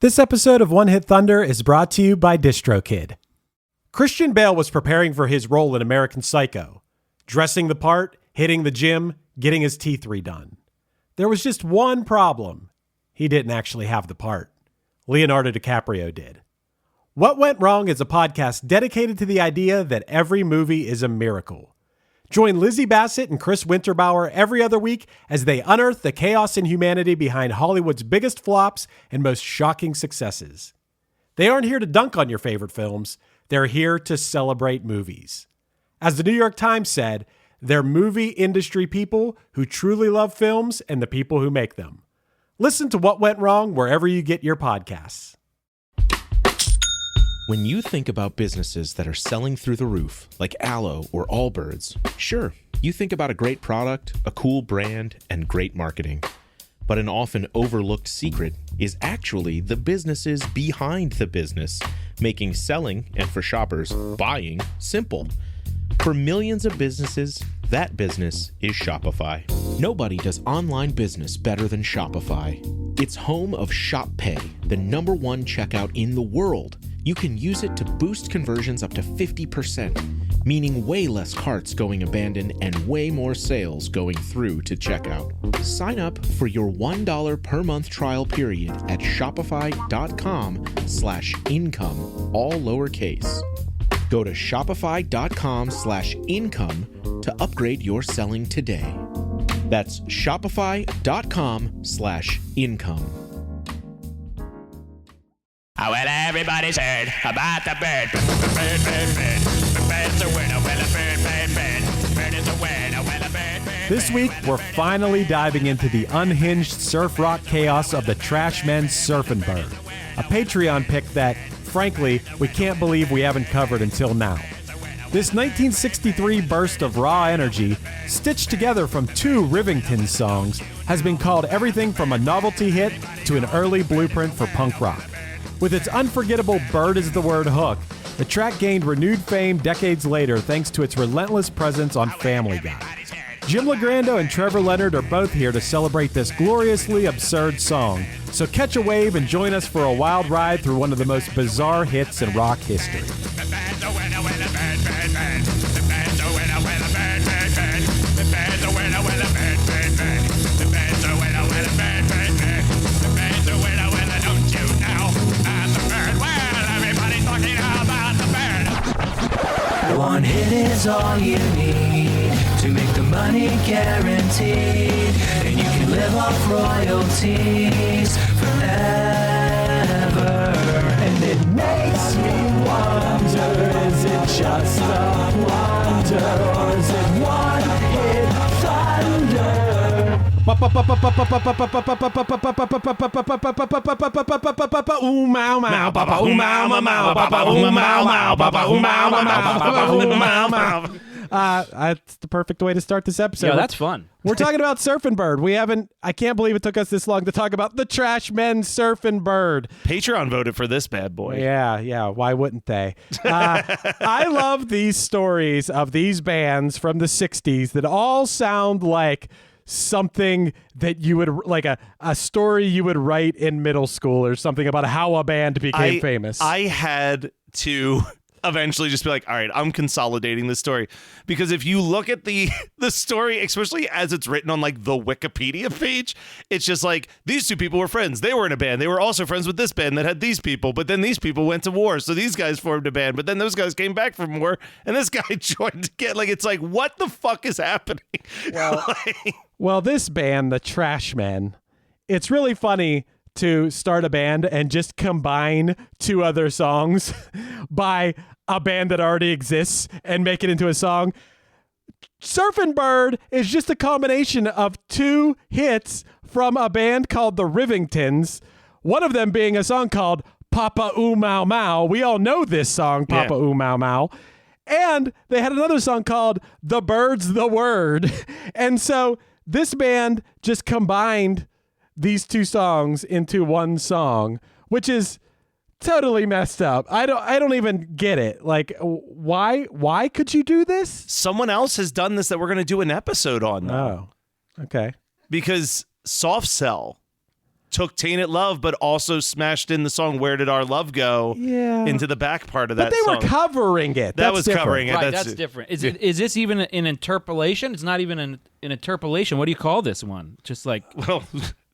This episode of One Hit Thunder is brought to you by DistroKid. Christian Bale was preparing for his role in American Psycho, dressing the part, hitting the gym, getting his teeth redone. There was just one problem. He didn't actually have the part. Leonardo DiCaprio did. What Went Wrong is a podcast dedicated to the idea that every movie is a miracle. Join Lizzie Bassett and Chris Winterbauer every other week as they unearth the chaos and humanity behind Hollywood's biggest flops and most shocking successes. They aren't here to dunk on your favorite films. They're here to celebrate movies. As the New York Times said, they're movie industry people who truly love films and the people who make them. Listen to What Went Wrong wherever you get your podcasts. When you think about businesses that are selling through the roof, like Aloe or Allbirds, sure, you think about a great product, a cool brand, and great marketing. But an often overlooked secret is actually the businesses behind the business, making selling, and for shoppers, buying, simple. For millions of businesses, that business is Shopify. Nobody does online business better than Shopify. It's home of Shop Pay, the #1 checkout in the world. You can use it to boost conversions up to 50%, meaning way less carts going abandoned and way more sales going through to checkout. Sign up for your $1 per month trial period at shopify.com/income, all lowercase. Go to shopify.com/income to upgrade your selling today. That's shopify.com/income. Oh, well, everybody's heard about the bird. Bird, bird, bird. The bird's a winner. Well, a bird, bird, bird. Bird is a winner. Well, a bird, bird. This week, we're finally diving into the unhinged surf rock chaos of the Trashmen Surfin' Bird, a Patreon pick that, frankly, we can't believe we haven't covered until now. This 1963 burst of raw energy, stitched together from two Rivington songs, has been called everything from a novelty hit to an early blueprint for punk rock. With its unforgettable Bird is the Word hook, the track gained renewed fame decades later thanks to its relentless presence on Family Guy. Jim Logrando and Trevor Leonard are both here to celebrate this gloriously absurd song, so catch a wave and join us for a wild ride through one of the most bizarre hits in rock history. One hit is all you need to make the money guaranteed, and you can live off royalties forever. And it makes me wonder, is it just a wonder, or is it one hit thunder? That's the perfect way to start this episode. Yeah, that's fun. We're talking about Surfin' Bird. I can't believe it took us this long to talk about the Trashmen Surfin' Bird. Patreon voted for this bad boy. Yeah. Why wouldn't they? I love these stories of these bands from the 60s that all sound like something that you would, like a story you would write in middle school or something about how a band became famous. I had to eventually just be like, all right, I'm consolidating this story, because if you look at the story, especially as it's written on like the Wikipedia page, it's just like, these two people were friends. They were in a band. They were also friends with this band that had these people, but then these people went to war, so these guys formed a band, but then those guys came back from war, and this guy joined again. Like, it's like, what the fuck is happening? Well, this band, the Trashmen, it's really funny to start a band and just combine two other songs by a band that already exists and make it into a song. Surfin' Bird is just a combination of two hits from a band called the Rivingtons, one of them being a song called Papa Ooh Mau Mau. We all know this song, Papa Ooh Mau Mau. And they had another song called The Bird's the Word. And so this band just combined these two songs into one song, which is totally messed up. I don't even get it. Like, why could you do this? Someone else has done this that we're going to do an episode on, though. Oh, okay. Because Soft Cell took Tainted Love, but also smashed in the song Where Did Our Love Go into the back part of that But they song. were covering it. That was different. covering it. Right, that's different. Is this even an interpolation? It's not even an interpolation. What do you call this one? Just like Well,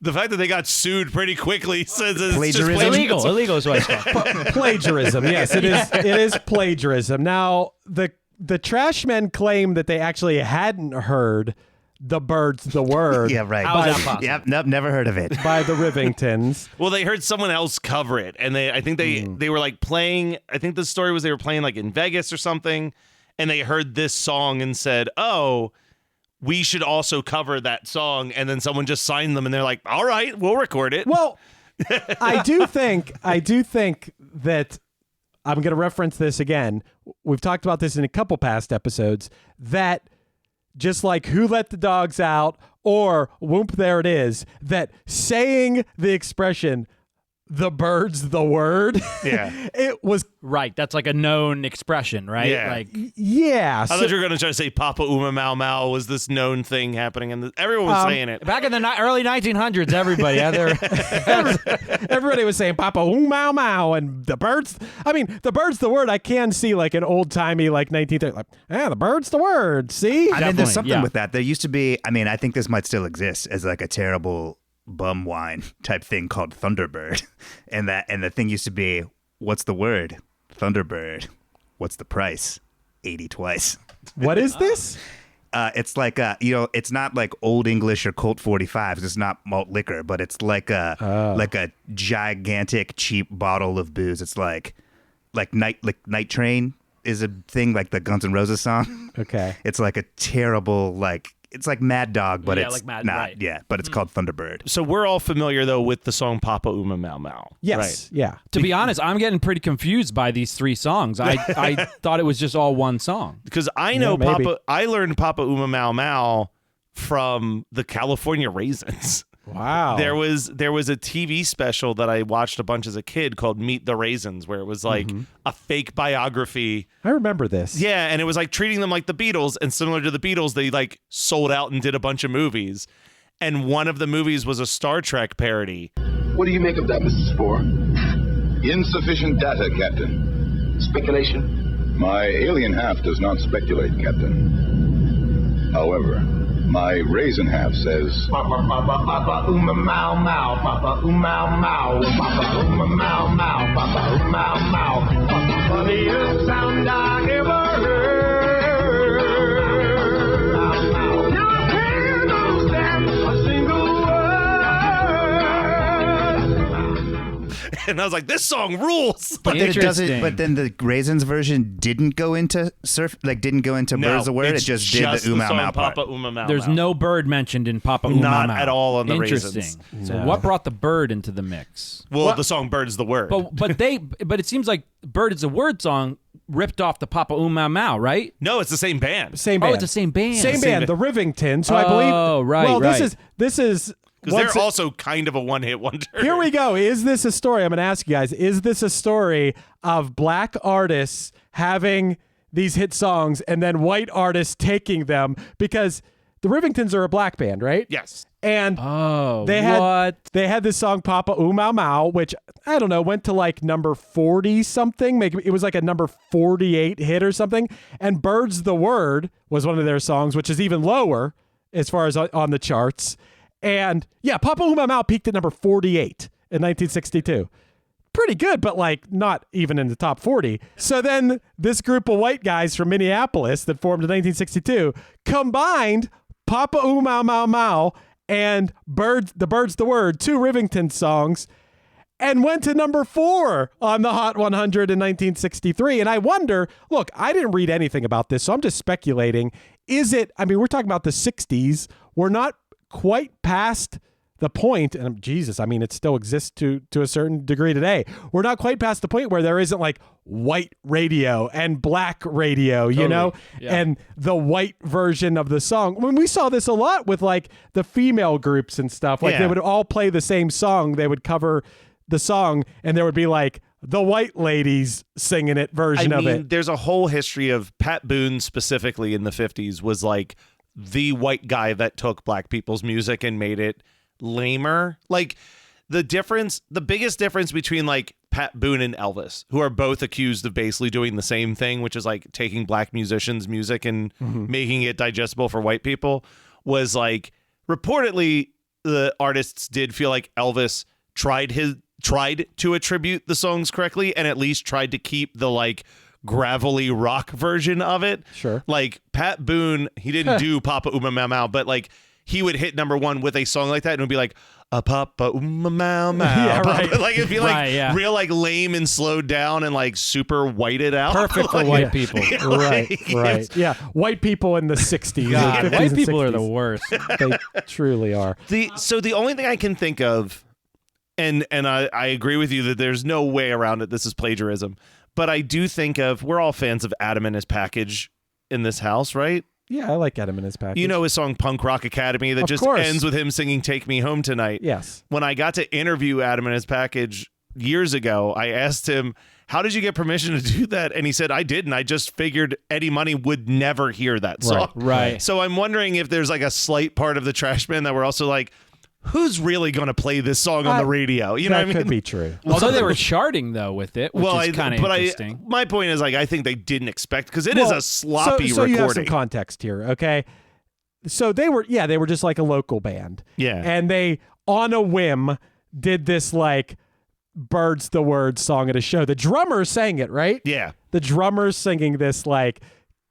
the fact that they got sued pretty quickly says it's Plagiarism? just illegal. Illegal is what it's called. Plagiarism. Yes, it is. It is plagiarism. Now, the Trashmen claim that they actually hadn't heard the Birds the Word. Yeah, right. How is that possible? Yep, nope, never heard of it. By the Rivingtons. Well, they heard someone else cover it, and I think they were like playing. I think the story was they were playing like in Vegas or something, and they heard this song and said, "Oh, we should also cover that song." And then someone just signed them, and they're like, "All right, we'll record it." Well, I do think that I'm going to reference this again. We've talked about this in a couple past episodes, that just like Who Let the Dogs Out or Whoop, There It Is, that saying the expression, the Bird's the Word, it was, Right. That's like a known expression, right? Yeah. Like yeah. I thought you were going to try to say Papa Uma Mau Mau was this known thing happening, and everyone was saying it. back in the early 1900s, everybody had their Everybody was saying Papa Mau Mau and the Bird's. I mean, the Bird's the Word. I can see like an old timey like 1930s. Like, the Bird's the Word. See, I mean, Definitely, there's something yeah. with that. There used to be, I mean, I think this might still exist as like a terrible bum wine type thing called Thunderbird. And the thing used to be, what's the word? Thunderbird. What's the price? 80 twice. what is this? It's like it's not like Old English or Colt 45s. It's not malt liquor, but it's like a gigantic cheap bottle of booze. It's like Night Train is a thing, like the Guns N' Roses song. Okay. It's like a terrible it's like Mad Dog, but Yeah, it's like Mad- not. right. Yeah, but it's called Thunderbird. So we're all familiar though with the song Papa Uma Mau Mau. Yes. Right. Yeah. To be honest, I'm getting pretty confused by these three songs. I thought it was just all one song. Because I know Yeah, maybe. I learned Papa Uma Mau Mau from the California Raisins. Wow. There was a TV special that I watched a bunch as a kid called Meet the Raisins, where it was like a fake biography. I remember this. Yeah, and it was like treating them like the Beatles, and similar to the Beatles, they like sold out and did a bunch of movies. And one of the movies was a Star Trek parody. What do you make of that, Mrs. Spohr? Insufficient data, Captain. Speculation? My alien half does not speculate, Captain. However, my raisin half says... Papa, papa, papa, uma, mau, mau. Papa, uma, mau. Papa, uma, mau, mau. Papa, uma, mau. Papa, funniest sound I ever heard. You can't understand a single word. And I was like, this song rules. But then it doesn't. Interesting. But then the Raisins version didn't go into Birds of the Word. It it's just did the Uma song Mau part. Papa Uma Mau There's Mau. no bird mentioned in Papa Uma Not Mau. at all on the Interesting. Raisins. So what brought the bird into the mix? Well, the song Bird's the Word. But it seems like Bird is a Word song ripped off the Papa Uma Mau, right? No, it's the same band. Same Oh, band. it's the same band. Same band, the Rivingtons. So I believe. Oh, right, Well, right. this is. Because once they're it- also kind of a one-hit wonder. Here we go. Is this a story? I'm going to ask you guys. Is this a story of black artists having these hit songs and then white artists taking them? Because the Rivingtons are a black band, right? Yes. And Oh, they had what? they had this song Papa Mau Mau, which I don't know, went to like number 40 something. Maybe it was like a number 48 hit or something. And Bird's the Word was one of their songs, which is even lower as far as on the charts. And yeah, Papa Mau Mau peaked at number 48 in 1962. Pretty good, but like not even in the top 40. So then this group of white guys from Minneapolis that formed in 1962 combined Papa Mau Mau Mau and Bird's the Word, two Rivington songs, and went to number 4 on the Hot 100 in 1963. And I wonder, look, I didn't read anything about this, so I'm just speculating. Is it, I mean, we're talking about the 60s. We're not quite past the point, and Jesus, I mean, it still exists to a certain degree today. We're not quite past the point where there isn't like white radio and black radio, you know, and the white version of the song. When we saw this a lot with like the female groups and stuff, like they would all play the same song. They would cover the song, and there would be like the white ladies singing it version of it. There's a whole history of Pat Boone specifically in the 50s was like the white guy that took black people's music and made it lamer. Like the biggest difference between like Pat Boone and Elvis, who are both accused of basically doing the same thing, which is like taking black musicians' music and making it digestible for white people, was like reportedly the artists did feel like Elvis tried to attribute the songs correctly and at least tried to keep the like gravelly rock version of it. Sure. Like Pat Boone, he didn't do Papa Uma Mau Mau, but like he would hit number one with a song like that and it would be like a Papa Uma Mau Mau. Yeah, Papa. right. Like it'd be like Right, yeah. real like lame and slowed down and like super whited out. Perfect for Like, white people. Right. Yeah. White people in the 60s. God, and 50s white and people are 60s. the worst. They truly are. So the only thing I can think of, and I agree with you that there's no way around it, this is plagiarism, but I do think of, we're all fans of Adam and his package in this house, right? Yeah, I like Adam and his package. You know his song Punk Rock Academy that Of just course. ends with him singing Take Me Home Tonight. Yes. When I got to interview Adam and his package years ago, I asked him, how did you get permission to do that? And he said, I didn't. I just figured Eddie Money would never hear that song. Right. So I'm wondering if there's like a slight part of the Trashmen that we're also like, who's really going to play this song on the radio? You know that what I mean? could be true. Although they were charting though with it, which is kind of interesting. my point is like I think they didn't expect, because it is a sloppy so you have some recording. context here, okay? So they were just like a local band. Yeah. And they, on a whim, did this like Birds the Word song at a show. The drummer sang it, right? Yeah. The drummer's singing this like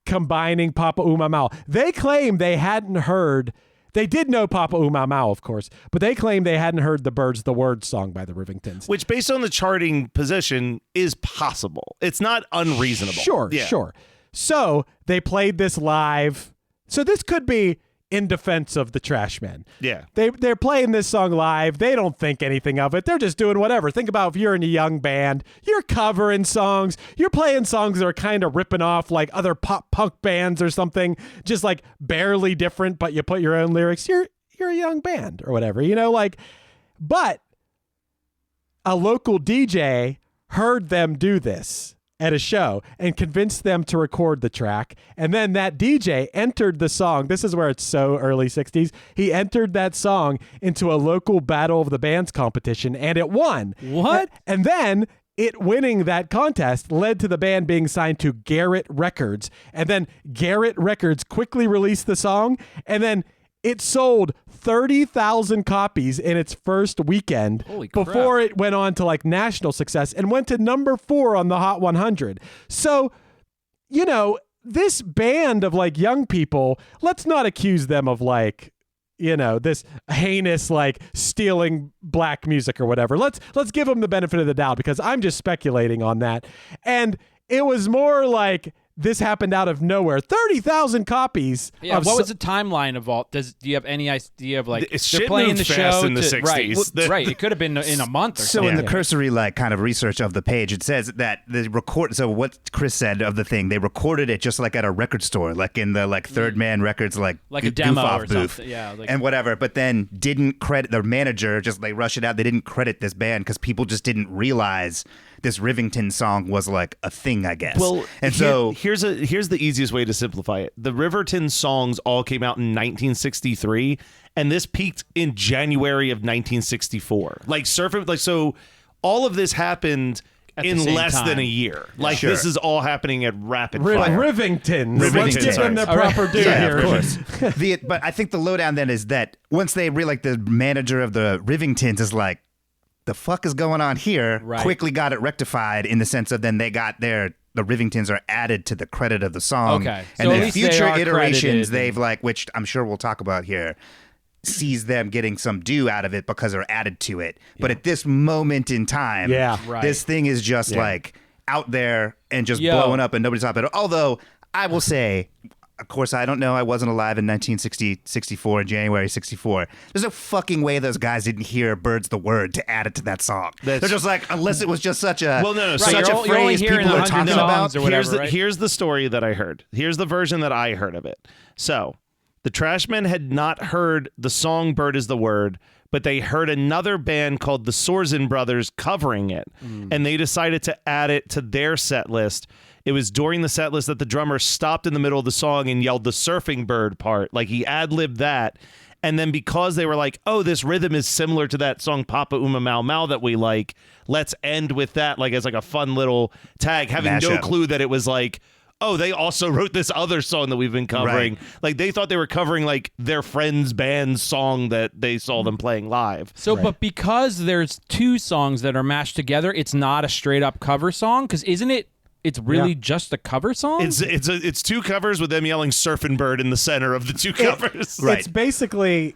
combining Papa Uma Mau. They claim they hadn't heard. They did know Papa Uma Mau, of course, but they claim they hadn't heard the Birds the Word song by the Rivingtons. Which, based on the charting position, is possible. It's not unreasonable. Sure, Yeah. sure. So they played this live. So this could be in defense of the Trashmen. Yeah. They're playing this song live. They don't think anything of it. They're just doing whatever. Think about if you're in a young band, you're covering songs. You're playing songs that are kind of ripping off like other pop punk bands or something, just like barely different, but you put your own lyrics. You're a young band or whatever, like, but a local DJ heard them do this at a show and convinced them to record the track. And then that DJ entered the song. This is where it's so early 60s. He entered that song into a local Battle of the Bands competition and it won. What? And then it winning that contest led to the band being signed to Garrett Records. And then Garrett Records quickly released the song. And then it sold 30,000 copies in its first weekend. Holy crap. Before it went on to like national success and went to number 4 on the Hot 100. So, this band of like young people, let's not accuse them of like, this heinous like stealing black music or whatever. Let's give them the benefit of the doubt, because I'm just speculating on that. And it was more like this happened out of nowhere. 30,000 copies. Yeah, of what was the timeline of all? Do you have any idea of like It's they're shit playing moved the fast show in the to, 60s. Right, right. It could have been in a month or So something. in the cursory kind of research of the page, it says that the record. So what Chris said of the thing, they recorded it just like at a record store, like in the Third Man Records, like a demo goof-off or booth, something. Yeah, and whatever. But then didn't credit the manager. Just like rush it out. They didn't credit this band because people just didn't realize this Rivington song was like a thing, I guess. Well, and so here's the easiest way to simplify it. The Riverton songs all came out in 1963, and this peaked in January of 1964. Like Surfin, like so, all of this happened At the in same less than time. a year. Like Sure. this is all happening at rapid fire. Rivingtons. Let's Rivingtons, give them their sorry. proper due yeah, here. of course. But I think the lowdown then is that once they like the manager of the Rivingtons is like, the fuck is going on here? Right. Quickly got it rectified in the sense of then they got the Rivingtons are added to the credit of the song. Okay. And So at then least they future are iterations credited. they've like, which I'm sure we'll talk about here, sees them getting some due out of it because they're added to it. But at this moment in time, Yeah. Right. this thing is just like out there and just Yo. blowing up and nobody's talking about it. Although I will say, of course, I don't know. I wasn't alive in 1964, January 64. There's no fucking way those guys didn't hear Birds the Word to add it to that song. They're just like, unless it was just such a, such You're a only phrase hearing people are 100 talking songs about. or whatever, right? Here's the story that I heard. Here's the version that I heard of it. So the Trashmen had not heard the song Bird is the Word, but they heard another band called the Surfin Brothers covering it, and they decided to add it to their set list. It was during the set list that the drummer stopped in the middle of the song and yelled the surfing bird part. Like he ad-libbed that. And then because they were like, oh, this rhythm is similar to that song Papa Uma Mau Mau that we like, let's end with that like as like a fun little tag, having no Mashup. clue that it was like, oh, they also wrote this other song that we've been covering. Right. Like they thought they were covering like their friend's band's song that they saw them playing live. So, but because there's two songs that are mashed together, it's not a straight up cover song. Because isn't it? It's really just a cover song. It's two covers with them yelling "Surfin' Bird" in the center of the two covers. Right. It's basically.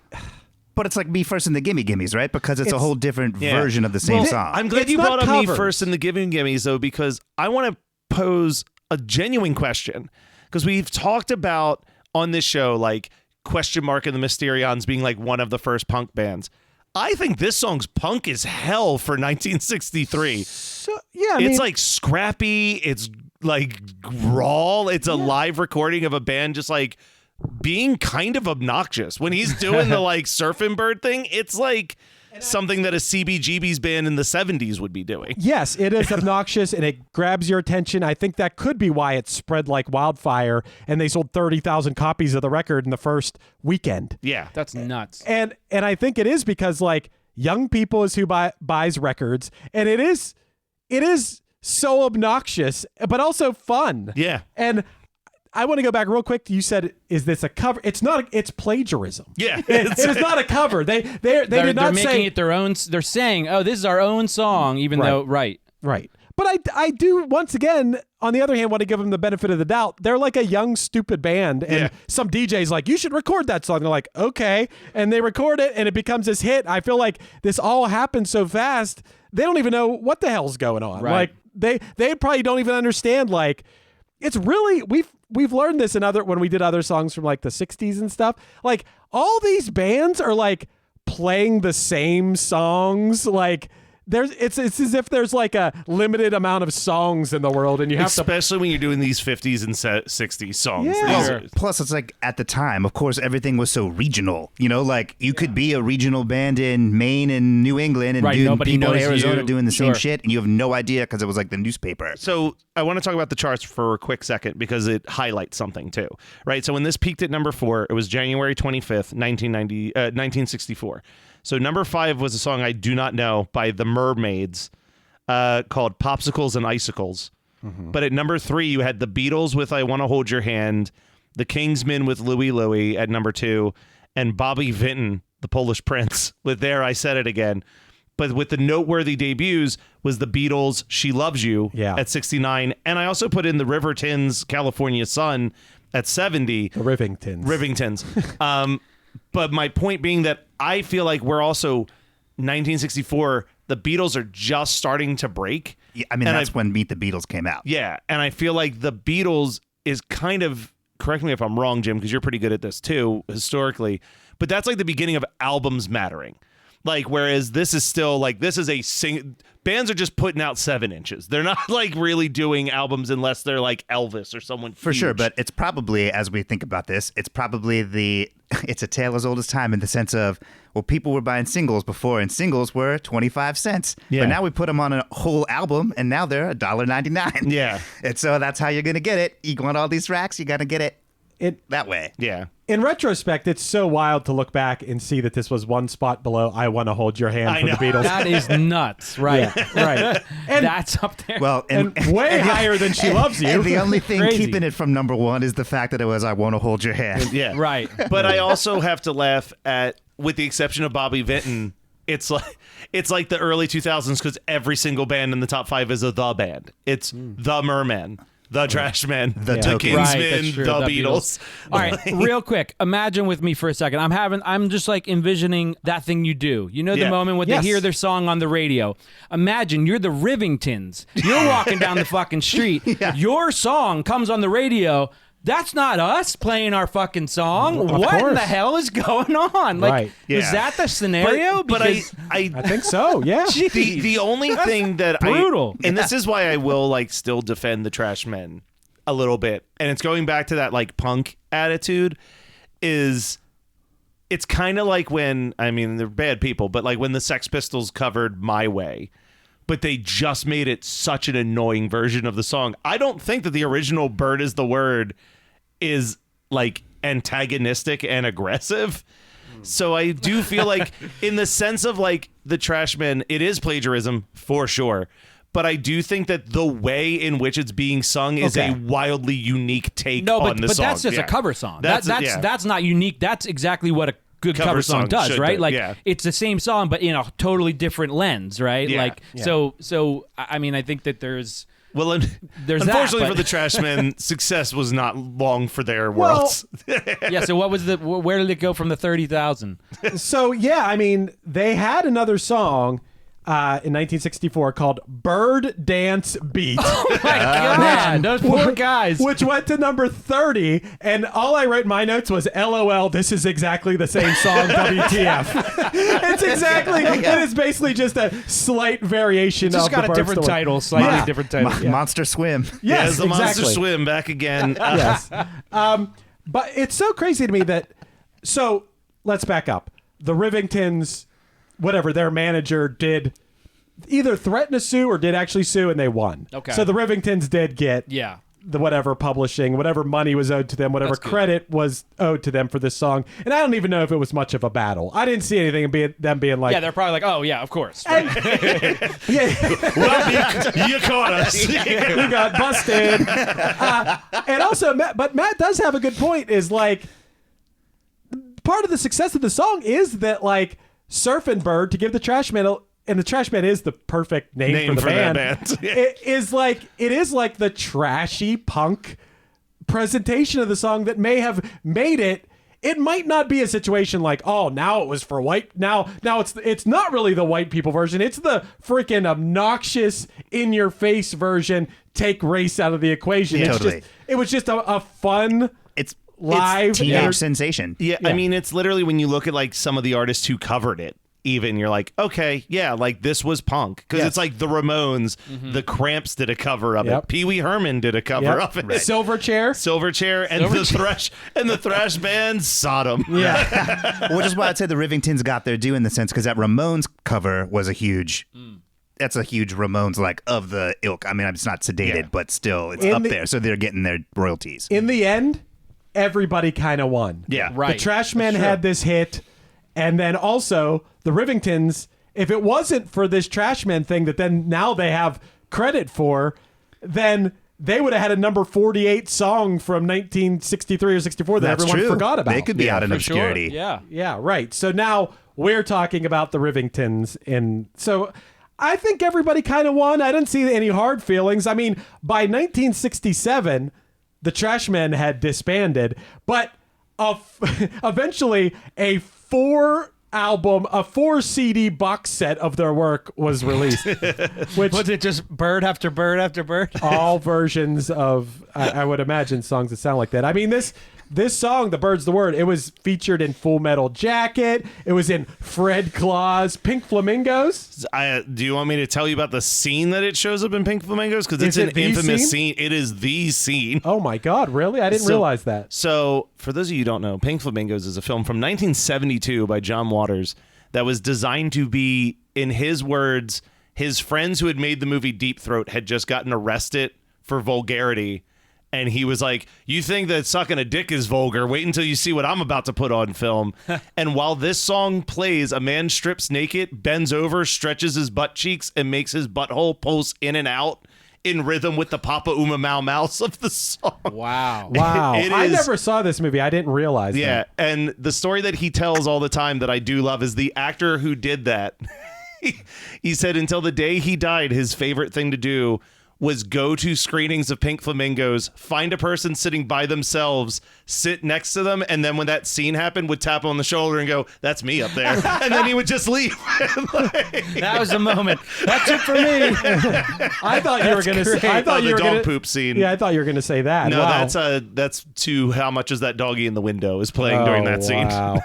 But it's like Me First and the Gimme Gimmes, right? Because it's a whole different Yeah. version of the same song. I'm glad It's you not brought up Me covers. First and the Giving Gimmies, though, because I want to pose a genuine question. Because we've talked about on this show, like, Question Mark and the Mysterions being like one of the first punk bands. I think this song's punk as hell for 1963. So, yeah, I mean, It's like scrappy. It's like raw. It's a live recording of a band just like being kind of obnoxious. When he's doing the like Surfin' Bird thing, it's like something that a CBGB's band in the 70s would be doing. yes, it is obnoxious and it grabs your attention. I think that could be why it spread like wildfire and they sold 30,000 copies of the record in the first weekend. Yeah. That's nuts. And I think it is because like young people is who buys records, and it is so obnoxious but also fun. Yeah. And I want to go back real quick. You said, "Is this a cover?" It's not. It's plagiarism. Yeah. It is not a cover. They did They're not making say it their own. They're saying, "Oh, this is our own song," even though right. But I do once again. On the other hand, want to give them the benefit of the doubt. They're like a young stupid band, and some DJ's like, "You should record that song." They're like, "Okay," and they record it, and it becomes this hit. I feel like this all happened so fast. They don't even know what the hell's going on. Right. Like they probably don't even understand. Like it's really we've learned this in when we did other songs from like the 60s and stuff. Like all these bands are like playing the same songs. Like it's as if there's like a limited amount of songs in the world and you have Especially when you're doing these 50s and 60s songs. Yeah. These Well, plus, it's like at the time, of course, everything was so regional. You know, like you could be a regional band in Maine and New England, and Right, dude, nobody people in knows Arizona you. doing the same Sure. shit, and you have no idea because it was like the newspaper. So I want to talk about the charts for a quick second because it highlights something too, right? So when this peaked at number 4, it was January 25th, 1964. So number 5 was a song I do not know by the Mermaids called Popsicles and Icicles. But at number 3, you had the Beatles with I Want to Hold Your Hand, the Kingsmen with Louie Louie at number 2, and Bobby Vinton, the Polish Prince, with There I Said It Again. But with the noteworthy debuts was the Beatles' She Loves You at 69. And I also put in the Rivertons' California Sun at 70. the Rivingtons. But my point being that I feel like we're also 1964, the Beatles are just starting to break. Yeah, I mean, And that's when Meet the Beatles came out. Yeah, and I feel like the Beatles is kind of, correct me if I'm wrong, Jim, because you're pretty good at this too, historically, but that's like the beginning of albums mattering. Like, whereas this is still like, this is bands are just putting out 7 inches. They're not like really doing albums unless they're like Elvis or someone For sure, huge. but it's probably, as we think about this, it's probably it's a tale as old as time in the sense of, well, people were buying singles before, and singles were 25 cents. Yeah. But now we put them on a whole album, and now they're $1.99. Yeah. And so that's how you're going to get it. You want all these racks, you got to get it that way. Yeah. In retrospect, it's so wild to look back and see that this was one spot below I Want to Hold Your Hand I for the know. Beatles. That is nuts, right? Right. And, That's up there. Well, and way higher than She Loves You. And the only thing Crazy. keeping it from number 1 is the fact that it was I Want to Hold Your Hand. Yeah. right. But I also have to laugh at, with the exception of Bobby Vinton, it's like the early 2000s because every single band in the top 5 is a the band. It's the Mermen, the Trashmen, the Tokens. Right, Kingsmen, that's true. the The Beatles. All right, real quick. Imagine with me for a second. I'm just like envisioning that thing you do. You know the Yeah. moment when Yes. they hear their song on the radio. Imagine you're the Rivingtons. You're walking down the fucking street. Your song comes on the radio. That's not us playing our fucking song. Of What in course. the hell is going on? Like, Right. was Yeah. that the scenario? But Because I think so, yeah. the only thing that brutal. and this is why I will like still defend the Trashmen a little bit, and it's going back to that like punk attitude, is it's kind of like when, I mean, they're bad people, but like when the Sex Pistols covered My Way, but they just made it such an annoying version of the song. I don't think that the original Bird is the Word is like antagonistic and aggressive. So I do feel like, in the sense of like the Trashmen, it is plagiarism for sure. But I do think that the way in which it's being sung is a wildly unique take on the song. But that's just a cover song. That's not unique. That's exactly what a good cover song does, right? Do, like it's the same song, but in a totally different lens, right? Yeah. Like so. I mean, I think that there's. Well, unfortunately for the Trashmen, success was not long for their worlds. Yeah. So what was where did it go from the 30,000? So I mean, they had another song in 1964 called "Bird Dance Beat." Oh my God, those poor guys. Which went to number 30, and all I wrote in my notes was, "LOL, this is exactly the same song, WTF." It's exactly, it is basically just a slight variation of just got the a different story. title, slightly different title. Monster Swim. Yes, the exactly. Monster Swim back again. Yes. But it's so crazy to me that, so let's back up. The Rivingtons, whatever, their manager did either threaten to sue or did actually sue, and they won. Okay. So the Rivingtons did get the whatever publishing, whatever money was owed to them, whatever credit was owed to them for this song. And I don't even know if it was much of a battle. I didn't see anything in them being like... Yeah, they're probably like, oh, yeah, of course. Right. Well, you caught us. We got busted. And also, Matt does have a good point, is like, part of the success of the song is that, like, Surfin' Bird, to give the Trashmen, and the Trashmen is the perfect name for the band. It is like the trashy punk presentation of the song that may have made it. It might not be a situation like, oh, now it was for white. Now it's not really the white people version. It's the freaking obnoxious, in your face version. Take race out of the equation. Yeah, it's totally. It was just a fun. It's live teenage sensation. Yeah, I mean, it's literally, when you look at like some of the artists who covered it, even, you're like, okay, yeah, like this was punk, because it's like the Ramones, the Cramps did a cover of it, Pee Wee Herman did a cover of it, Silverchair, and the thrash band Sodom. Which is why I'd say the Rivingtons got their due in the sense, because that Ramones cover was a huge. That's a huge Ramones, like, of the ilk. I mean, it's not sedated, but still, it's up there, so they're getting their royalties. In the end, everybody kind of won. Yeah, right. The Trashmen had this hit. And then also the Rivingtons, if it wasn't for this Trashmen thing that then now they have credit for, then they would have had a number 48 song from 1963 or 64 that That's everyone true. forgot about. They could be out in obscurity. Sure. Yeah, right. So now we're talking about the Rivingtons. And so I think everybody kind of won. I didn't see any hard feelings. I mean, by 1967, the Trashmen had disbanded, but eventually a 4 CD box set of their work was released. Which Was it just bird after bird after bird? all versions of, I would imagine, songs that sound like that. I mean, this song, "The Bird's the Word," it was featured in Full Metal Jacket. It was in Fred Claus, Pink Flamingos. Do you want me to tell you about the scene that it shows up in Pink Flamingos? Because it's Is an it the infamous scene? scene. It is the scene. Oh my God, really? I didn't realize that. So, for those of you who don't know, Pink Flamingos is a film from 1972 by John Waters that was designed to be, in his words, his friends who had made the movie Deep Throat had just gotten arrested for vulgarity. And he was like, you think that sucking a dick is vulgar? Wait until you see what I'm about to put on film. And while this song plays, a man strips naked, bends over, stretches his butt cheeks, and makes his butthole pulse in and out in rhythm with the Papa Uma Mau Mouse of the song. Wow. I never saw this movie. I didn't realize that. Yeah, and the story that he tells all the time that I do love is the actor who did that. He said until the day he died, his favorite thing to do was go to screenings of Pink Flamingos, find a person sitting by themselves, sit next to them, and then when that scene happened, would tap on the shoulder and go, "That's me up there," and then he would just leave. That was the moment. That's it for me. I thought you were going to say. I thought you were the going dog poop scene. Yeah, I thought you were going to say that. No, Wow. that's to How Much Is That Doggy in the Window is playing during that scene. Wow.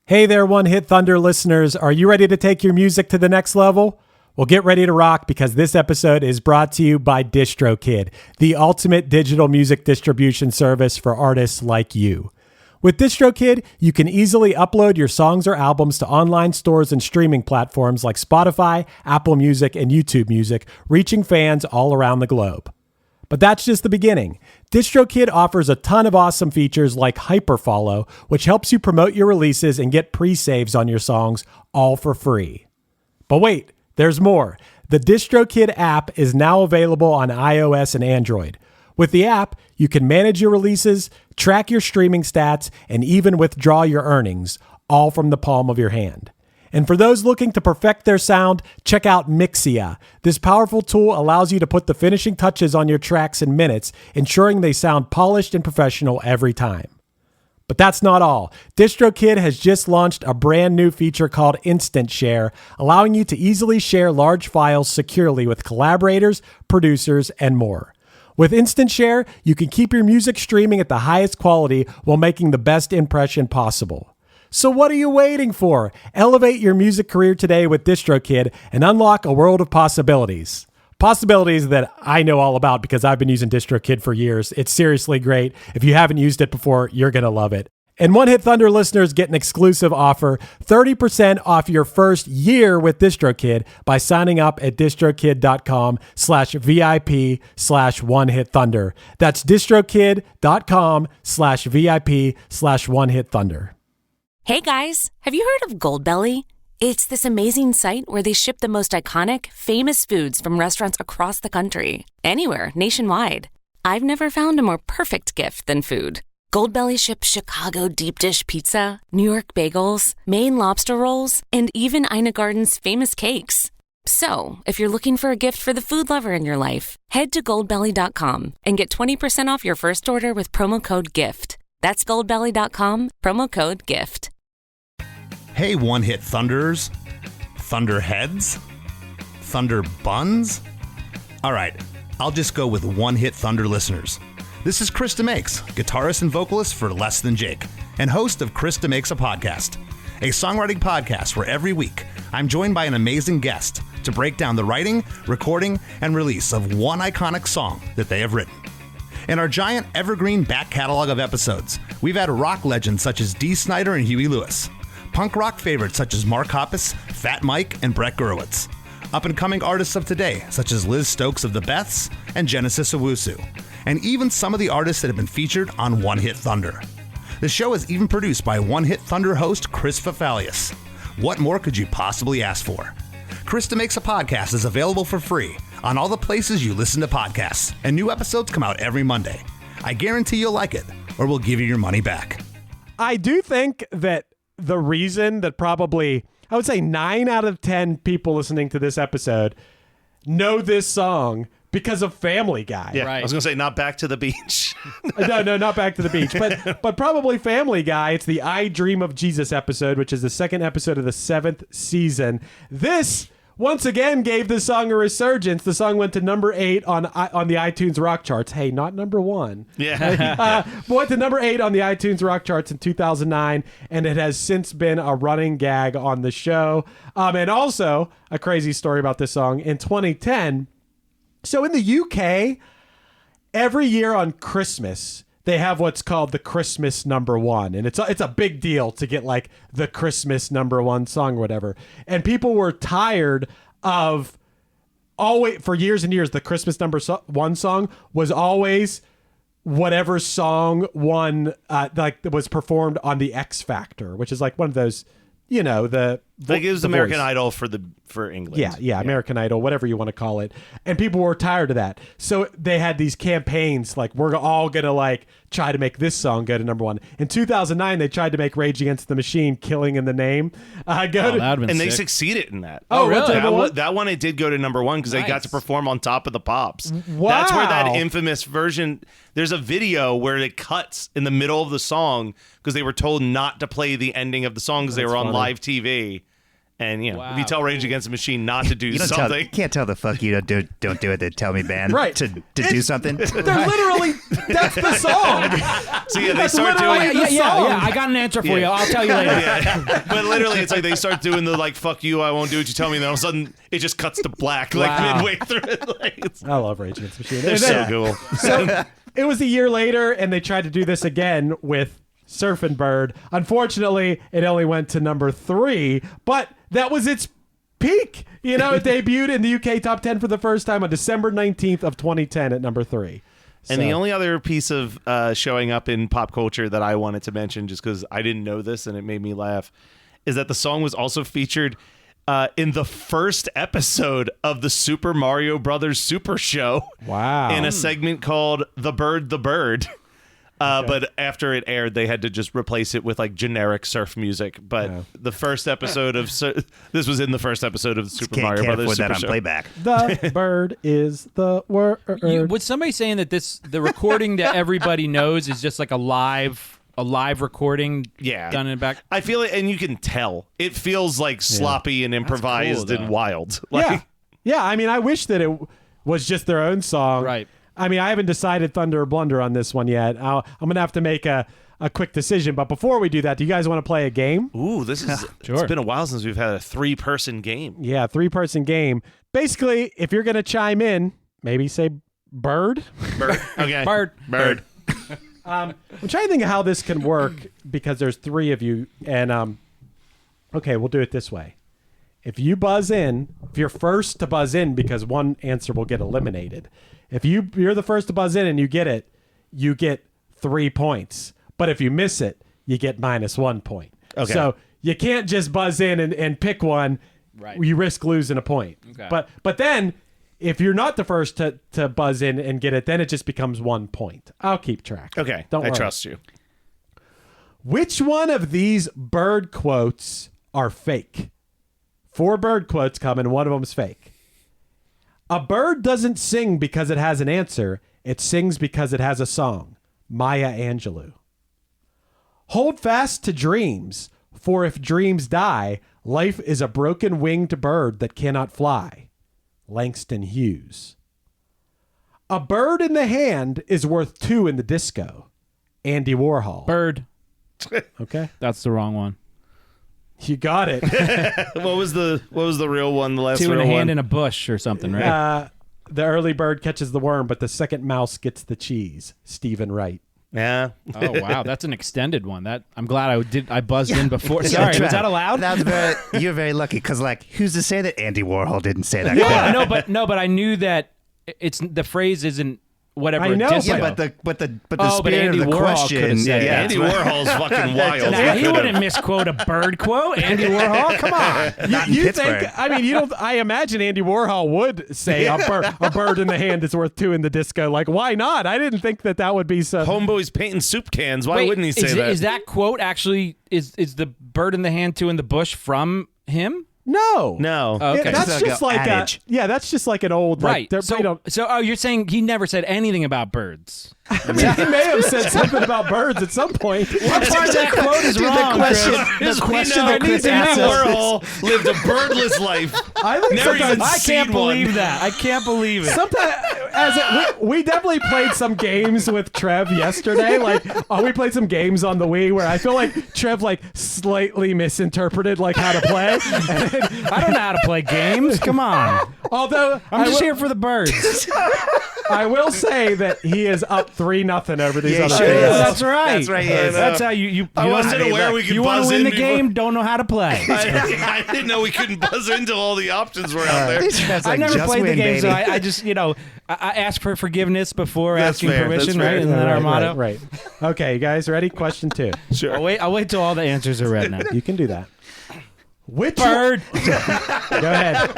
Hey there, One Hit Thunder listeners. Are you ready to take your music to the next level? Well, get ready to rock, because this episode is brought to you by DistroKid, the ultimate digital music distribution service for artists like you. With DistroKid, you can easily upload your songs or albums to online stores and streaming platforms like Spotify, Apple Music, and YouTube Music, reaching fans all around the globe. But that's just the beginning. DistroKid offers a ton of awesome features like Hyperfollow, which helps you promote your releases and get pre-saves on your songs all for free. But wait, there's more. The DistroKid app is now available on iOS and Android. With the app, you can manage your releases, track your streaming stats, and even withdraw your earnings, all from the palm of your hand. And for those looking to perfect their sound, check out Mixia. This powerful tool allows you to put the finishing touches on your tracks in minutes, ensuring they sound polished and professional every time. But that's not all. DistroKid has just launched a brand new feature called Instant Share, allowing you to easily share large files securely with collaborators, producers, and more. With Instant Share, you can keep your music streaming at the highest quality while making the best impression possible. So what are you waiting for? Elevate your music career today with DistroKid and unlock a world of possibilities. Possibilities that I know all about because I've been using DistroKid for years. It's seriously great. If you haven't used it before, you're going to love it. And One Hit Thunder listeners get an exclusive offer, 30% off your first year with DistroKid by signing up at distrokid.com/VIP/OneHitThunder. That's distrokid.com/VIP/OneHitThunder. Hey guys, have you heard of Goldbelly? It's this amazing site where they ship the most iconic, famous foods from restaurants across the country, anywhere, nationwide. I've never found a more perfect gift than food. Goldbelly ships Chicago deep dish pizza, New York bagels, Maine lobster rolls, and even Ina Garden's famous cakes. So, if you're looking for a gift for the food lover in your life, head to goldbelly.com and get 20% off your first order with promo code GIFT. That's goldbelly.com, promo code GIFT. Hey, One Hit Thunders, Thunderheads, Thunder Buns. All right, I'll just go with One Hit Thunder listeners. This is Krista Makes, guitarist and vocalist for Less Than Jake, and host of Krista Makes a Podcast, a songwriting podcast where every week I'm joined by an amazing guest to break down the writing, recording, and release of one iconic song that they have written. In our giant evergreen back catalog of episodes, we've had rock legends such as Dee Snider and Huey Lewis, punk rock favorites such as Mark Hoppus, Fat Mike, and Brett Gurewitz, up-and-coming artists of today such as Liz Stokes of the Beths and Genesis Owusu, and even some of the artists that have been featured on One Hit Thunder. The show is even produced by One Hit Thunder host Chris Fafalius. What more could you possibly ask for? Krista Makes a Podcast is available for free on all the places you listen to podcasts, and new episodes come out every Monday. I guarantee you'll like it, or we'll give you your money back. I do think that the reason that probably, I would say 9 out of 10 people listening to this episode know this song because of Family Guy. Yeah, Right. I was going to say, not Back to the Beach. No, not Back to the Beach, but probably Family Guy. It's the I Dream of Jesus episode, which is the second episode of the 7th season. This once again gave the song a resurgence. The song went to number 8 on the iTunes rock charts. Hey, not number 1. Yeah. Went to number 8 on the iTunes rock charts in 2009, and it has since been a running gag on the show. And also, a crazy story about this song. In 2010, so in the UK, every year on Christmas, they have what's called the Christmas number 1. And it's a big deal to get like the Christmas number 1 song or whatever. And people were tired of always, for years and years, the Christmas number 1 song was always whatever song won, like was performed on the X Factor, which is like one of those, you know, Like it was the American voice. Idol for England. Yeah, American Idol, whatever you want to call it. And people were tired of that. So they had these campaigns like, we're all going to like try to make this song go to number 1. In 2009, they tried to make Rage Against the Machine, Killing in the Name, go to... That'd been And they sick. succeeded in that. Oh, really? That one it did go to number 1 because they got to Nice. perform on Top of the Pops. Wow. That's where that infamous version, there's a video where it cuts in the middle of the song because they were told not to play the ending of the song because they were on live TV. And, you know, if you tell Rage Against the Machine not to do You something. can't tell the fuck you don't do it to tell me band Right. to do something. They're literally, that's the song. So, yeah, they That's start literally doing the song. I got an answer for you. I'll tell you later. Yeah. But literally, it's like they start doing the, like, fuck you, I won't do what you tell me. And then all of a sudden, it just cuts to black, like, Wow. midway through it. Like, I love Rage Against the Machine. they're And so then- cool. So it was a year later, and they tried to do this again with Surfin' Bird. Unfortunately, it only went to number 3, but that was its peak. You know, it debuted in the UK top 10 for the first time on December 19th of 2010 at number 3. And the only other piece of showing up in pop culture that I wanted to mention, just because I didn't know this and it made me laugh, is that the song was also featured in the first episode of the Super Mario Brothers Super Show. Wow. In a segment called The Bird, the Bird. But after it aired, they had to just replace it with like generic surf music. But the first episode of this was in the first episode of the Super Mario Brothers afford Super that on Show. playback. The bird is the word. Was somebody saying that the recording that everybody knows is just like a live recording done in the back? I feel it, and you can tell. It feels like sloppy and improvised cool, and though. wild. Like, Yeah, I mean, I wish that it was just their own song. Right. I mean, I haven't decided thunder or blunder on this one yet. I'm going to have to make a quick decision. But before we do that, do you guys want to play a game? Ooh, this is Sure. It's been a while since we've had a 3-person game. Yeah, 3-person game. Basically, if you're going to chime in, maybe say bird. Bird. Okay. Bird. I'm trying to think of how this can work because there's 3 of you. And, okay, we'll do it this way. If you buzz in, if you're first to buzz in because one answer will get eliminated. If you're the first to buzz in and you get it, you get 3 points. But if you miss it, you get -1 point. Okay. So you can't just buzz in and pick one. Right. You risk losing a point. Okay. But then if you're not the first to buzz in and get it, then it just becomes 1 point. I'll keep track. Okay. Don't I worry. trust you. Which one of these bird quotes are fake? 4 bird quotes come and one of them is fake. A bird doesn't sing because it has an answer. It sings because it has a song. Maya Angelou. Hold fast to dreams, for if dreams die, life is a broken winged bird that cannot fly. Langston Hughes. A bird in the hand is worth 2 in the disco. Andy Warhol. Bird. Okay. That's the wrong one. You got it. What was the real one? The last 2 in real a hand one? in a bush or something, right? The early bird catches the worm, but the second mouse gets the cheese. Stephen Wright. Yeah. Oh wow, that's an extended one. That I'm glad I buzzed in before. Sorry, was that allowed? You're very lucky because, like, who's to say that Andy Warhol didn't say that? Yeah, but I knew that it's the phrase isn't whatever. I know, disco. Yeah, but the Oh, but spirit Andy of the Warhol question. could've said Yeah, that. Andy Warhol's fucking wild. Nah, he wouldn't misquote a bird quote. Andy Warhol, come on. Not in You Pittsburgh. think? I mean, you don't. I imagine Andy Warhol would say a bird in the hand is worth 2 in the disco. Like, why not? I didn't think that would be so. Homeboy's painting soup cans. Why Wait, wouldn't he say is that? Is that quote actually is the bird in the hand, 2 in the bush from him? No, No. Oh, okay. That's It's like just a like adage. that's just like an old Right. Like, So, you know, so you're saying he never said anything about birds? I mean, he may have said something about birds at some point. What part of that quote is wrong? The question that Chris asked us Warhol lived a birdless life. I think Never sometimes even I can't seen believe one. that. I can't believe it. Sometimes, we definitely played some games with Trev yesterday. Like, we played some games on the Wii where I feel like Trev like slightly misinterpreted like how to play. I don't know how to play games. Come on. Although I'm just here for the birds. I will say that he is up 3-0 over these Yeah, other sure guys. is. That's right. That's right, yes. That's how you I wasn't don't- aware we could you want buzz to win in the before- game, don't know how to play. I didn't know we couldn't buzz into all the options were out there. That's I like, never just played the win, game, so baby. I just, I ask for forgiveness before That's asking fair, permission, that's right? fair. Isn't that our motto? Right. Okay, you guys ready? Question 2. Sure. I'll wait till all the answers are read now. You can do that. Which Bird. Go ahead.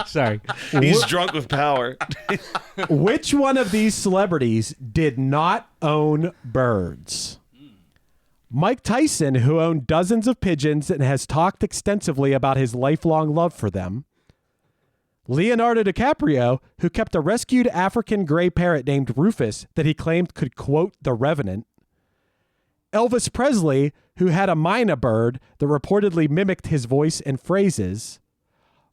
Sorry. He's drunk with power. Which one of these celebrities did not own birds? Mike Tyson, who owned dozens of pigeons and has talked extensively about his lifelong love for them. Leonardo DiCaprio, who kept a rescued African gray parrot named Rufus that he claimed could quote The Revenant. Elvis Presley, who had a mynah bird that reportedly mimicked his voice and phrases.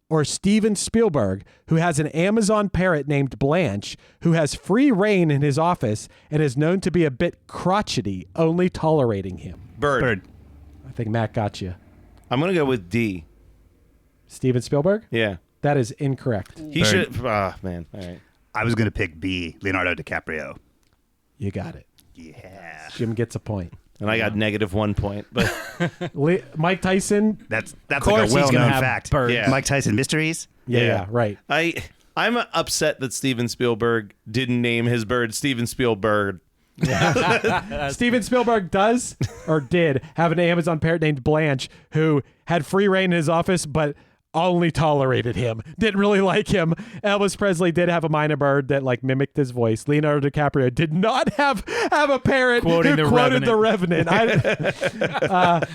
Or Steven Spielberg, who has an Amazon parrot named Blanche, who has free reign in his office and is known to be a bit crotchety, only tolerating him. Bird. I think Matt got you. I'm going to go with D. Steven Spielberg? Yeah. That is incorrect. He should. Ah, man. All right. I was gonna pick B, Leonardo DiCaprio. You got it. Yeah. Jim gets a point. And I got -1 point. But Mike Tyson. That's Of like course a he's gonna well-known have fact. birds. Yeah. Mike Tyson Mysteries. Yeah, right. I'm upset that Steven Spielberg didn't name his bird Steven Spielberg. Steven Spielberg does or did have an Amazon parrot named Blanche who had free reign in his office, but only tolerated him. Didn't really like him. Elvis Presley did have a minor bird that like mimicked his voice. Leonardo DiCaprio did not have a parrot Quoting who the quoted Revenant. the Revenant.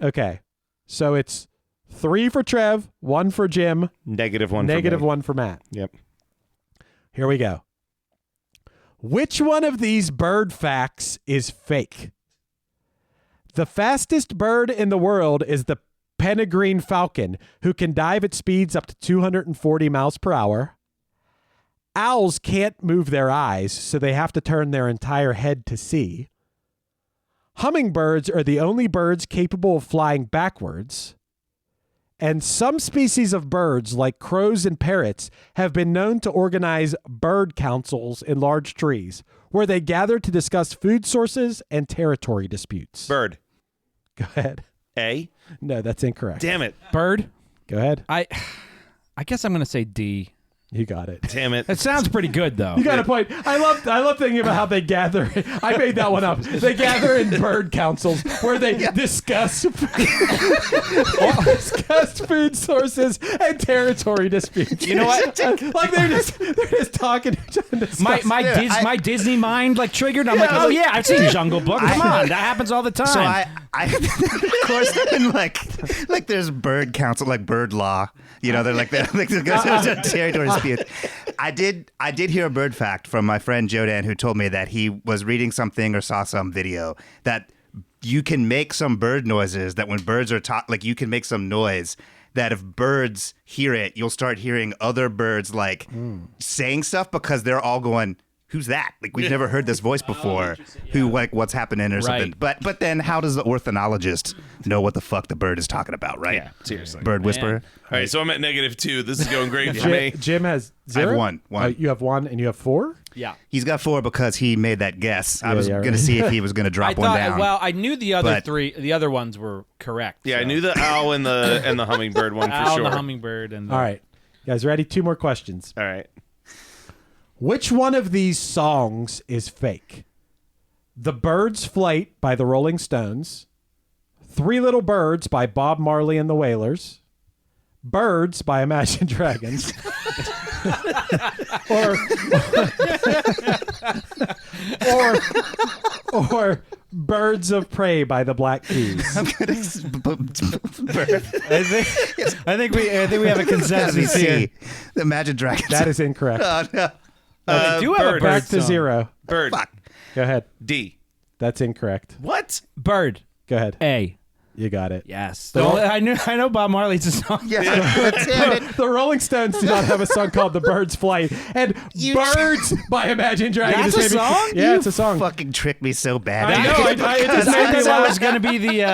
Okay, so it's 3 for Trev, 1 for Jim, -1 negative for me. 1 for Matt. Yep. Here we go. Which one of these bird facts is fake? The fastest bird in the world is the peregrine falcon, who can dive at speeds up to 240 miles per hour. Owls can't move their eyes, so they have to turn their entire head to see. Hummingbirds are the only birds capable of flying backwards. And some species of birds, like crows and parrots, have been known to organize bird councils in large trees, where they gather to discuss food sources and territory disputes. Bird. Go ahead. A. No, that's incorrect. Damn it. Bird. Go ahead. I guess I'm gonna say D. You got it. Damn it. It sounds pretty good though. You got a point. I love thinking about how they gather. I made that one up. They gather in bird councils where they discuss food sources and territory disputes. You know what? Like they're just talking. My Disney mind like triggered. I'm like, oh yeah, I've seen Jungle Book. Come on, that happens all the time. So I of course, then like there's bird council, like bird law. You know, they're like territory disputes. I did hear a bird fact from my friend Jodan, who told me that he was reading something or saw some video that you can make some bird noises that when birds are like you can make some noise that if birds hear it, you'll start hearing other birds like saying stuff because they're all going, who's that? Like we've never heard this voice before. Who like what's happening or something? But then how does the ornithologist know what the fuck the bird is talking about, right? Yeah, seriously. Bird whisperer. All right, so I'm at -2. This is going great for me. Jim has I 0. have one. You have 1 and you have 4. yeah. He's got 4 because he made that guess. I was yeah, going to see if he was going to drop I one thought. down. Well, I knew the other But- three. The other ones were correct. Yeah, I so. knew the owl and the hummingbird one for Owl, sure. the hummingbird, and All right, guys, ready? 2 more questions. All right. Which one of these songs is fake? The Bird's Flight by the Rolling Stones, 3 Little Birds by Bob Marley and the Wailers, Birds by Imagine Dragons, or Birds of Prey by the Black Keys. I think we have a consensus here. The Imagine Dragons. That is incorrect. They do have a bird. bird Back to song. 0. Bird. Fuck. Go ahead. D. That's incorrect. What? Bird. Go ahead. A. You got it. Yes. The- I know Bob Marley's a song. Yeah. Damn it. The Rolling Stones do not have a song called "The Bird's Flight," and "Birds" by Imagine Dragons. That's is a maybe- song? Yeah, it's a song. Fucking tricked me so bad. I know. It just made me That laugh. was going to be the. It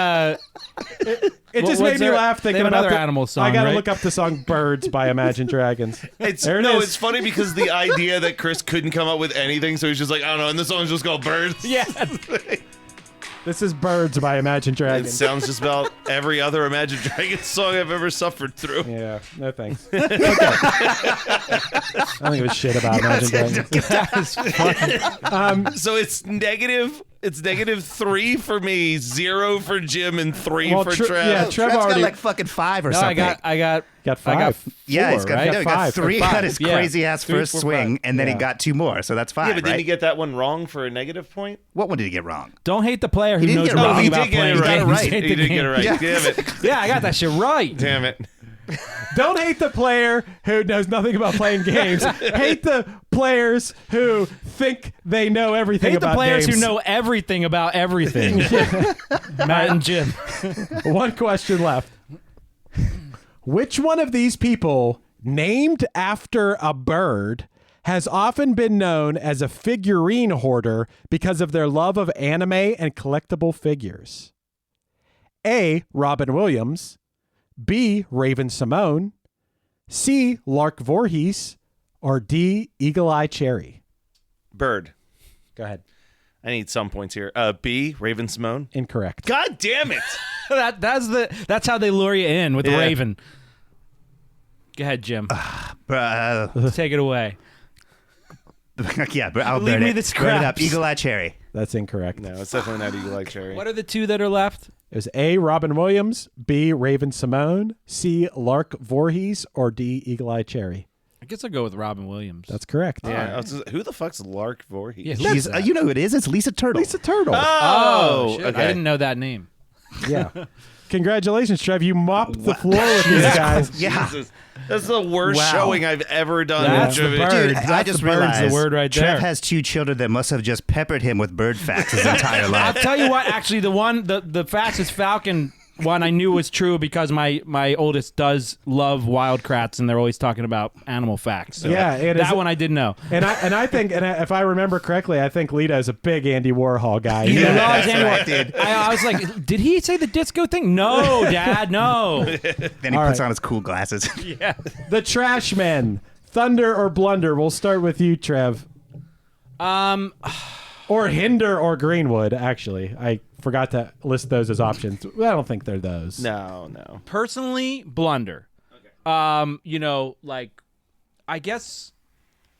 just What- made what's me their- laugh they thinking have about another the animal song, I gotta right? look up the song "Birds" by Imagine Dragons. There it is. It's funny because the idea that Chris couldn't come up with anything, so he's just like, I don't know, and the song's just called Birds. Yeah. This is "Birds" by Imagine It Dragons. sounds just about every other Imagine Dragons song I've ever suffered through. Yeah, no thanks. Okay. I don't give a shit about Imagine Dragons. So it's negative. It's -3 for me, 0 for Jim, and 3 Well, for Tre- Trev. yeah, Trev's Trevor got already like fucking 5 or No, something. I got got I got 5. yeah, he's got, right? no, he got 5. 3 Five. on his Yeah. crazy ass 3, first 4, swing, 5. and then he Yeah. got 2 more, so that's 5. Yeah, but right? did he get that one wrong for a negative point? What one did he get wrong? Don't hate the player who He didn't knows get it wrong. nothing He about did get playing it right. games. Right. Hate He the did get it game. right. Yeah. Damn it. Yeah, I got that shit right. Damn it. Don't hate the player who knows nothing about playing games. Hate the players who think they know everything Hate the about players games. who know everything about everything. Matt and Jim. One question left. Which one of these people, named after a bird, has often been known as a figurine hoarder because of their love of anime and collectible figures? A. Robin Williams, B. Raven Simone, C. Lark Voorhees, or D. Eagle Eye Cherry? Bird. Go ahead. I need some points here. B, Raven Simone. Incorrect. God damn it. That's how they lure you in with the Raven. Go ahead, Jim. Take it away. Yeah, but I'll Leave burn me it. the Burn it scraps. up. Eagle Eye Cherry. That's incorrect. No, it's definitely not Eagle Eye Cherry. What are the two that are left? It was A, Robin Williams, B, Raven Simone, C, Lark Voorhees, or D, Eagle Eye Cherry. I guess I'll go with Robin Williams. That's correct. Yeah. Who the fuck's Lark Voorhees? Yeah, She's, you know who it is? It's Lisa Turtle. Lisa Turtle. Oh, shit. okay. I didn't know that name. Yeah. Congratulations, Trev. You mopped the floor with these guys. Yeah. Jesus. That's the worst showing I've ever done. That's the bird. Dude, I That's just the bird's realized the word right Trev there. has 2 children that must have just peppered him with bird facts his entire I'll life. tell you what. Actually, the fastest falcon one I knew was true because my oldest does love wildcrats and they're always talking about animal facts. So Yeah, it that is- one I did know. And I think, if I remember correctly, I think Lita is a big Andy Warhol guy. He Yeah. loves that's animal- right, dude. I was like, did he say the disco thing? No, Dad, no. Then he All puts right. on his cool glasses. Yeah. The Trashmen, Thunder or Blunder. We'll start with you, Trev. Or Hinder or Greenwood, actually. I forgot to list those as options. I don't think they're those. No. Personally, Blunder. I guess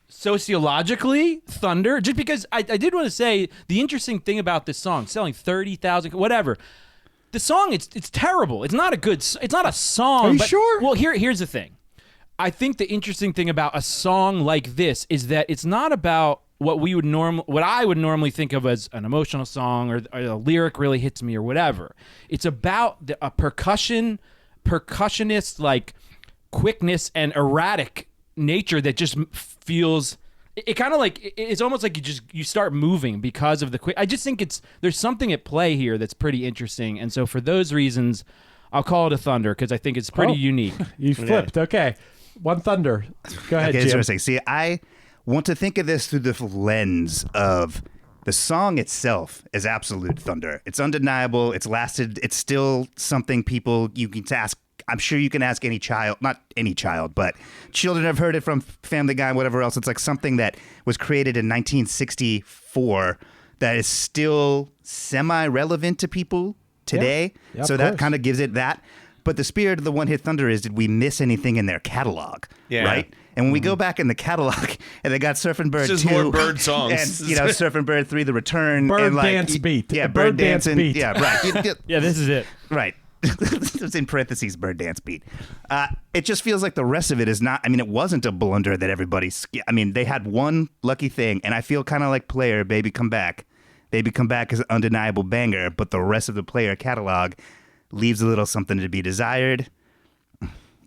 sociologically, Thunder. Just because I did want to say the interesting thing about this song, selling 30,000, whatever. The song, it's terrible. It's not a good. It's not a song. Are you but- sure? Well, here's the thing. I think the interesting thing about a song like this is that it's not about what I would normally think of as an emotional song or a lyric really hits me or whatever. It's about a percussionist like quickness and erratic nature that just feels. It kind of like it's almost like you start moving because of the quick. I just think there's something at play here that's pretty interesting, and so for those reasons, I'll call it a Thunder because I think it's pretty unique. You flipped. Okay. One Thunder. Go ahead, Okay, Jim. interesting. See, I want to think of this through the lens of the song itself is absolute thunder. It's undeniable. It's lasted. It's still something people you can ask. I'm sure you can ask any child, not any child, but children have heard it from Family Guy and whatever else. It's like something that was created in 1964 that is still semi-relevant to people today. Yeah, of so that course. kind of gives it that. But the spirit of the One Hit Thunder is, did we miss anything in their catalog? Yeah. Right? And when we go back in the catalog, and they got Surfin' Bird 2. It's just more bird songs. And, Surfin' Bird 3, The Return. Bird and Dance Beat. Yeah, Bird Dance dancing. Beat. Yeah, right. Yeah, this is it. Right. It's in parentheses, Bird Dance Beat. It just feels like the rest of it is not, it wasn't a blunder that everybody's, they had one lucky thing, and I feel kind of like Player, Baby Come Back. Baby Come Back is an undeniable banger, but the rest of the Player catalog leaves a little something to be desired.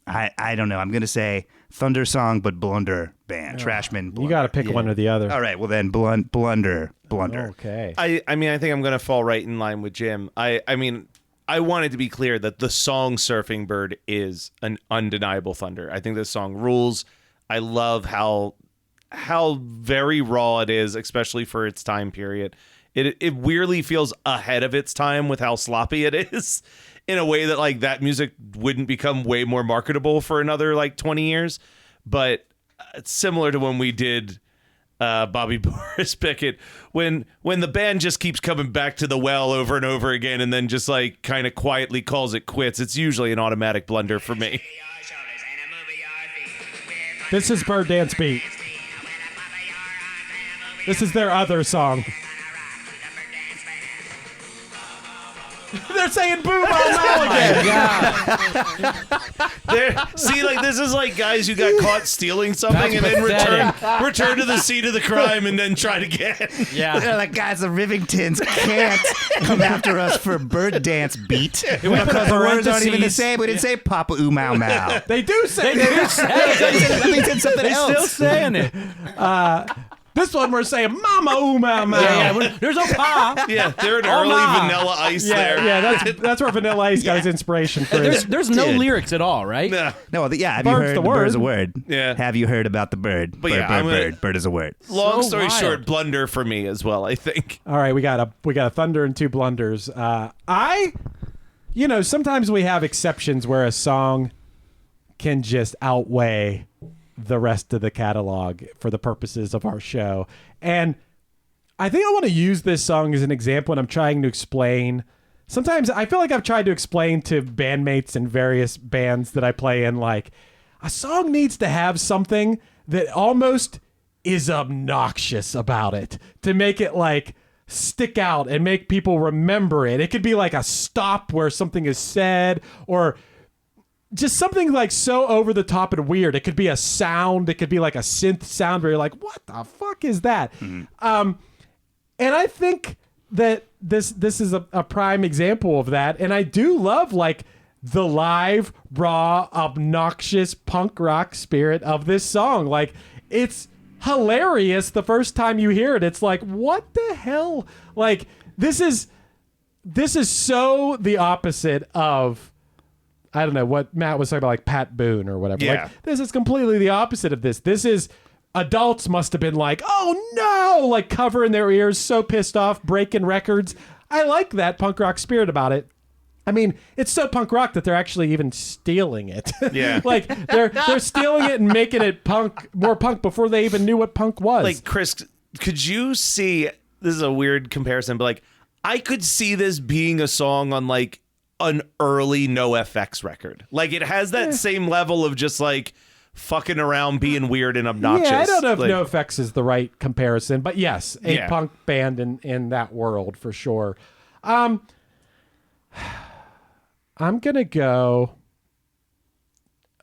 I don't know. I'm going to say Thunder song, but Blunder band. Trashmen. You got to pick one or the other. All right. Well, then Blunder. Okay. I think I'm going to fall right in line with Jim. I wanted to be clear that the song Surfing Bird is an undeniable thunder. I think this song rules. I love how very raw it is, especially for its time period. It weirdly feels ahead of its time with how sloppy it is in a way that like that music wouldn't become way more marketable for another like 20 years. But it's similar to when we did Bobby Boris Pickett, when the band just keeps coming back to the well over and over again and then just like kind of quietly calls it quits. It's usually an automatic blunder for me. This is Bird Dance Beat. This is their other song. They're saying boom on now again. See, like this is like guys who got caught stealing something and then return to the scene of the crime and then try it again. Yeah. They're like, guys, the Rivingtons can't come after us for Bird Dance Beat because the words aren't even the same. We didn't say Papa Ooh Mau Mau. They do say They said something They're else. still saying it. this one. We're saying Mama Ooh Mau Mau. There's no pa. Yeah, they're an early ma. Vanilla Ice there. Yeah, that's where Vanilla Ice got his inspiration for it. There's no Dude. lyrics at all, right? Nah. No, have you Bird's heard the the bird's a word. word? Yeah. Have you heard about the bird? But bird, yeah, bird, bird is a word. Long So story wild. short, blunder for me as well, I think. All right, we got a thunder and two blunders. Sometimes we have exceptions where a song can just outweigh the rest of the catalog for the purposes of our show. And I think I want to use this song as an example when I'm trying to explain. Sometimes I feel like I've tried to explain to bandmates in various bands that I play in, like, a song needs to have something that almost is obnoxious about it to make it like stick out and make people remember it. It could be like a stop where something is said, or just something like so over the top and weird. It could be a sound. It could be like a synth sound where you're like, what the fuck is that? And I think that this is a prime example of that. And I do love like the live, raw, obnoxious punk rock spirit of this song. Like, it's hilarious the first time you hear it. It's like, what the hell? Like, this is so the opposite of, I don't know, what Matt was talking about, like Pat Boone or whatever. Yeah. Like, this is completely the opposite of this. This is, adults must have been like, oh no, like covering their ears, so pissed off, breaking records. I like that punk rock spirit about it. I mean, it's so punk rock that they're actually even stealing it. Yeah. Like, they're stealing it and making it more punk before they even knew what punk was. Like, Chris, could you see, this is a weird comparison, but like, I could see this being a song on like an early NoFX record. Like, it has that same level of just like fucking around, being weird and obnoxious. Yeah, I don't know if like, NoFX is the right comparison, but yes, a punk band in that world for sure. I'm gonna go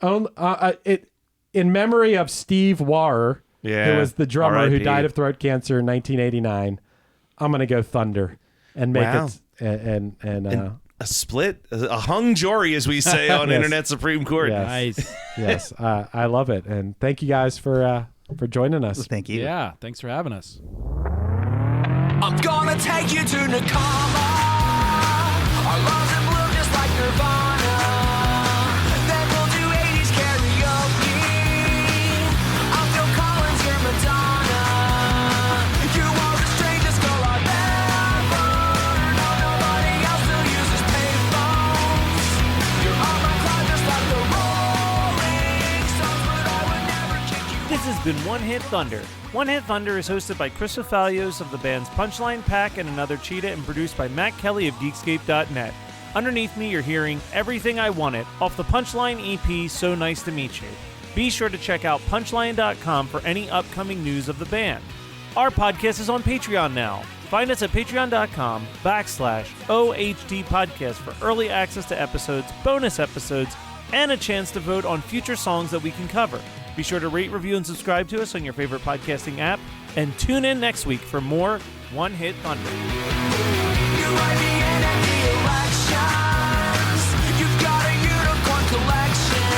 in memory of Steve Warr, who was the drummer R.I.P. who died of throat cancer in 1989. I'm gonna go Thunder and make it and a split, a hung jury, as we say on Yes. Internet Supreme Court. Yes. Nice. Yes, I love it, and thank you guys for joining us. Thank you. Yeah, thanks for having us. I'm gonna take you to Nakama. Our love's in blue just like Nirvana. Then we'll do 80s karaoke. I'm Phil Collins, you're Madonna. You are the strangest girl I've ever known. Nobody else still uses payphones. You're on my cloud just like the Rolling Stones, but I would never kick you. This has been One Hit Thunder. One Hit Thunder is hosted by Chris Fafalios of the bands Punchline Pack and Another Cheetah, and produced by Matt Kelly of Geekscape.net. Underneath me, you're hearing Everything I Wanted off the Punchline EP, So Nice to Meet You. Be sure to check out punchline.com for any upcoming news of the band. Our podcast is on Patreon now. Find us at patreon.com/OHD podcast for early access to episodes, bonus episodes, and a chance to vote on future songs that we can cover. Be sure to rate, review, and subscribe to us on your favorite podcasting app. And tune in next week for more One Hit Thunder. You write me in at the elections. You've got a unicorn collection.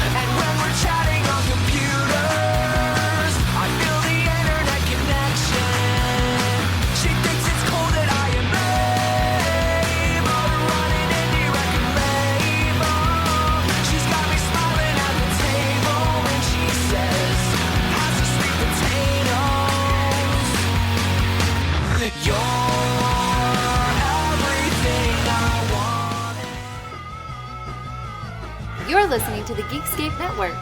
And when we're chatting on computers, I feel the internet connection. She thinks it's cool that I am able to run an indie record label. She's got me smiling at the table when she says, "How's the sweet potatoes?" You're everything I wanted. You're listening to the Geekscape Network.